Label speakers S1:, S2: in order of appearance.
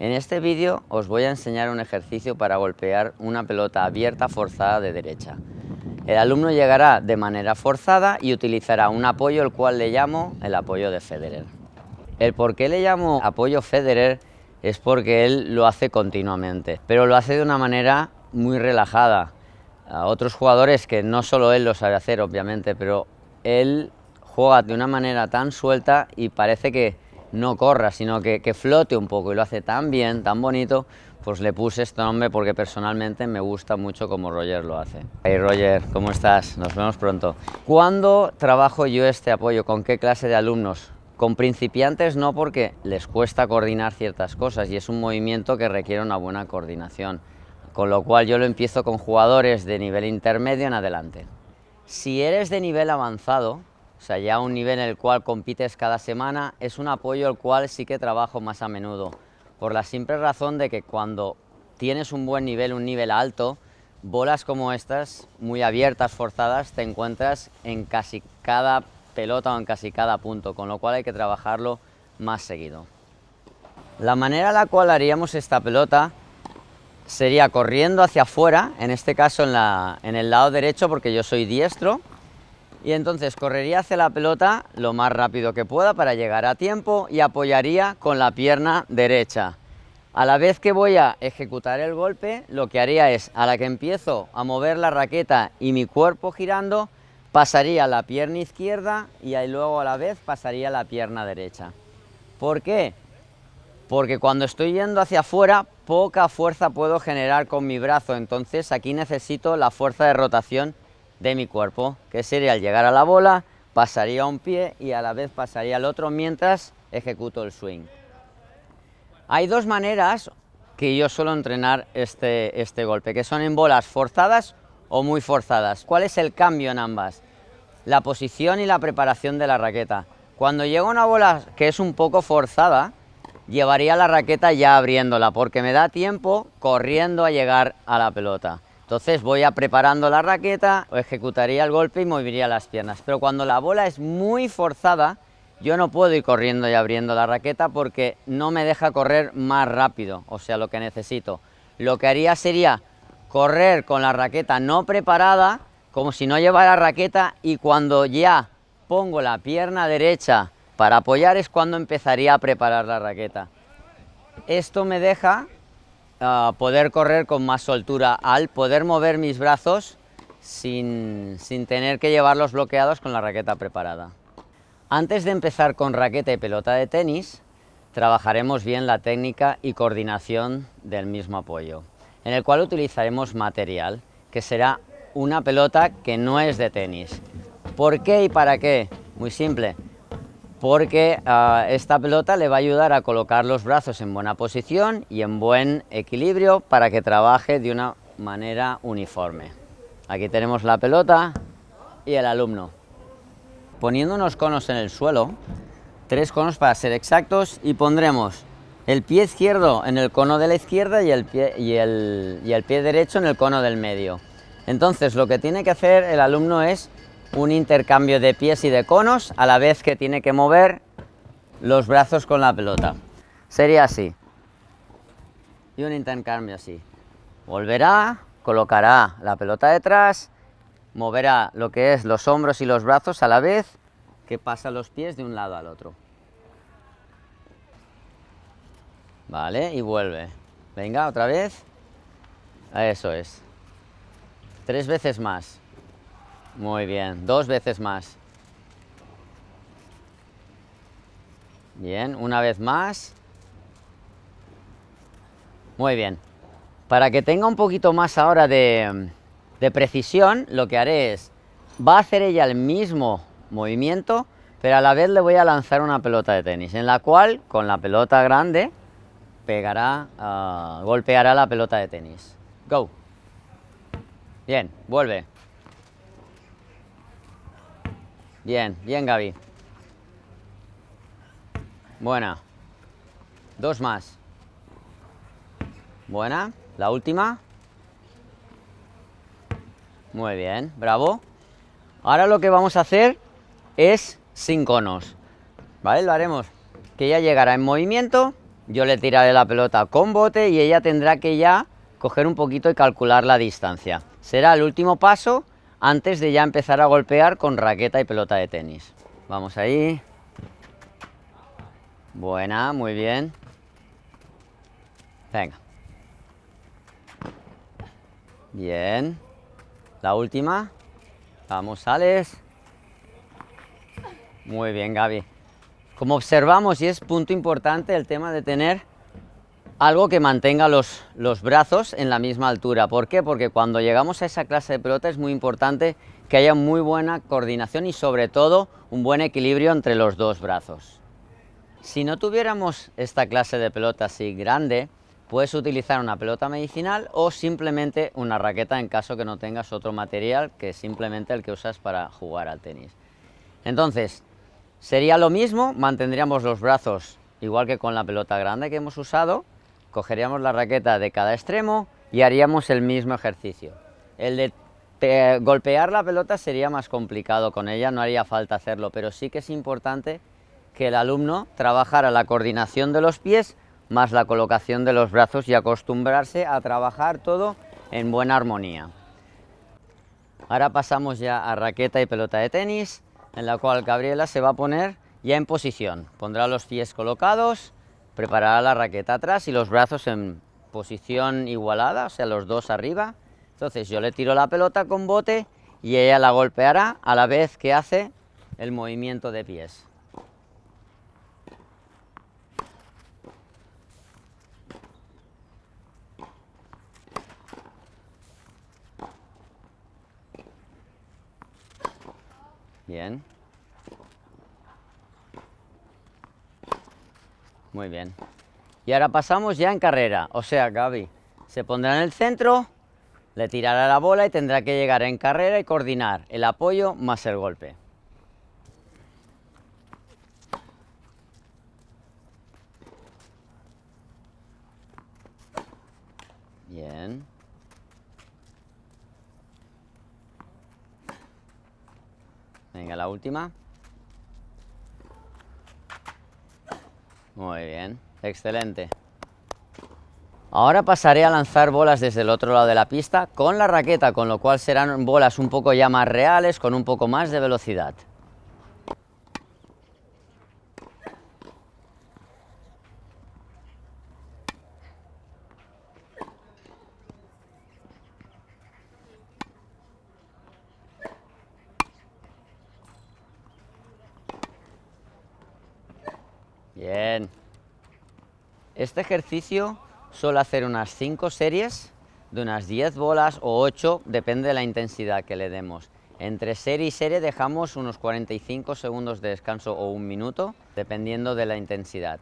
S1: En este vídeo os voy a enseñar un ejercicio para golpear una pelota abierta forzada de derecha. El alumno llegará de manera forzada y utilizará un apoyo el cual le llamo el apoyo de Federer. El por qué le llamo apoyo Federer es porque él lo hace continuamente, pero lo hace de una manera muy relajada. A otros jugadores, que no solo él lo sabe hacer obviamente, pero él juega de una manera tan suelta y parece que no corra, sino que flote un poco, y lo hace tan bien, tan bonito. Pues le puse este nombre porque personalmente me gusta mucho como Roger lo hace. Hey Roger, ¿cómo estás? Nos vemos pronto. ¿Cuándo trabajo yo este apoyo? ¿Con qué clase de alumnos? Con principiantes no, porque les cuesta coordinar ciertas cosas y es un movimiento que requiere una buena coordinación, con lo cual yo lo empiezo con jugadores de nivel intermedio en adelante. Si eres de nivel avanzado, o sea, ya un nivel en el cual compites cada semana, es un apoyo el cual sí que trabajo más a menudo, por la simple razón de que cuando tienes un buen nivel, un nivel alto, bolas como estas, muy abiertas, forzadas, te encuentras en casi cada pelota o en casi cada punto, con lo cual hay que trabajarlo más seguido. La manera en la cual haríamos esta pelota sería corriendo hacia afuera, en este caso en el lado derecho, porque yo soy diestro, y entonces correría hacia la pelota lo más rápido que pueda para llegar a tiempo y apoyaría con la pierna derecha. A la vez que voy a ejecutar el golpe, lo que haría es, a la que empiezo a mover la raqueta y mi cuerpo girando, pasaría la pierna izquierda y ahí luego a la vez pasaría la pierna derecha. ¿Por qué? Porque cuando estoy yendo hacia afuera, poca fuerza puedo generar con mi brazo, entonces aquí necesito la fuerza de rotación de mi cuerpo, que sería al llegar a la bola, pasaría un pie y a la vez pasaría el otro mientras ejecuto el swing. Hay dos maneras que yo suelo entrenar este golpe, que son en bolas forzadas o muy forzadas. ¿Cuál es el cambio en ambas? La posición y la preparación de la raqueta. Cuando llega una bola que es un poco forzada, llevaría la raqueta ya abriéndola, porque me da tiempo corriendo a llegar a la pelota. Entonces voy preparando la raqueta, ejecutaría el golpe y movería las piernas. Pero cuando la bola es muy forzada, yo no puedo ir corriendo y abriendo la raqueta porque no me deja correr más rápido, o sea, lo que necesito. Lo que haría sería correr con la raqueta no preparada, como si no llevara raqueta, y cuando ya pongo la pierna derecha para apoyar es cuando empezaría a preparar la raqueta. Esto me deja poder correr con más soltura al poder mover mis brazos sin tener que llevarlos bloqueados con la raqueta preparada. Antes de empezar con raqueta y pelota de tenis, trabajaremos bien la técnica y coordinación del mismo apoyo, en el cual utilizaremos material, que será una pelota que no es de tenis. ¿Por qué y para qué? Muy simple. Porque esta pelota le va a ayudar a colocar los brazos en buena posición y en buen equilibrio para que trabaje de una manera uniforme. Aquí tenemos la pelota y el alumno. Poniendo unos conos en el suelo, 3 conos para ser exactos, y pondremos el pie izquierdo en el cono de la izquierda y el pie derecho en el cono del medio. Entonces lo que tiene que hacer el alumno es un intercambio de pies y de conos, a la vez que tiene que mover los brazos con la pelota. Sería así. Y un intercambio así. Volverá, colocará la pelota detrás, moverá lo que es los hombros y los brazos a la vez que pasa los pies de un lado al otro. Vale, y vuelve. Venga, otra vez. Eso es. 3 veces más. Muy bien, 2 veces más. Bien, una vez más. Muy bien. Para que tenga un poquito más ahora de precisión, lo que haré es, va a hacer ella el mismo movimiento, pero a la vez le voy a lanzar una pelota de tenis, en la cual, con la pelota grande, golpeará la pelota de tenis. Go. Bien, vuelve. Bien, bien, Gaby. Buena. 2 más. Buena. La última. Muy bien, bravo. Ahora lo que vamos a hacer es sin conos, ¿vale? Lo haremos que ella llegará en movimiento yo le tiraré la pelota con bote y ella tendrá que ya coger un poquito y calcular la distancia. Será el último paso antes de ya empezar a golpear con raqueta y pelota de tenis. Vamos ahí. Buena, muy bien. Venga. Bien. La última. Vamos, Alex. Muy bien, Gaby. Como observamos, y es punto importante el tema de tener algo que mantenga los brazos en la misma altura. ¿Por qué? Porque cuando llegamos a esa clase de pelota es muy importante que haya muy buena coordinación y sobre todo un buen equilibrio entre los dos brazos. Si no tuviéramos esta clase de pelota así grande, puedes utilizar una pelota medicinal o simplemente una raqueta en caso que no tengas otro material que simplemente el que usas para jugar al tenis. Entonces, sería lo mismo, mantendríamos los brazos igual que con la pelota grande que hemos usado, cogeríamos la raqueta de cada extremo y haríamos el mismo ejercicio. El de golpear la pelota sería más complicado con ella, no haría falta hacerlo, pero sí que es importante que el alumno trabajara la coordinación de los pies más la colocación de los brazos y acostumbrarse a trabajar todo en buena armonía. Ahora pasamos ya a raqueta y pelota de tenis, en la cual Gabriela se va a poner ya en posición. Pondrá los pies colocados, preparará la raqueta atrás y los brazos en posición igualada, o sea, los dos arriba. Entonces yo le tiro la pelota con bote y ella la golpeará a la vez que hace el movimiento de pies. Bien. Muy bien. Y ahora pasamos ya en carrera. O sea, Gaby se pondrá en el centro, le tirará la bola y tendrá que llegar en carrera y coordinar el apoyo más el golpe. Bien. Venga, la última. Muy bien, excelente. Ahora pasaré a lanzar bolas desde el otro lado de la pista con la raqueta, con lo cual serán bolas un poco ya más reales, con un poco más de velocidad. Bien. Este ejercicio suelo hacer unas 5 series de unas 10 bolas o 8, depende de la intensidad que le demos. Entre serie y serie dejamos unos 45 segundos de descanso o un minuto, dependiendo de la intensidad.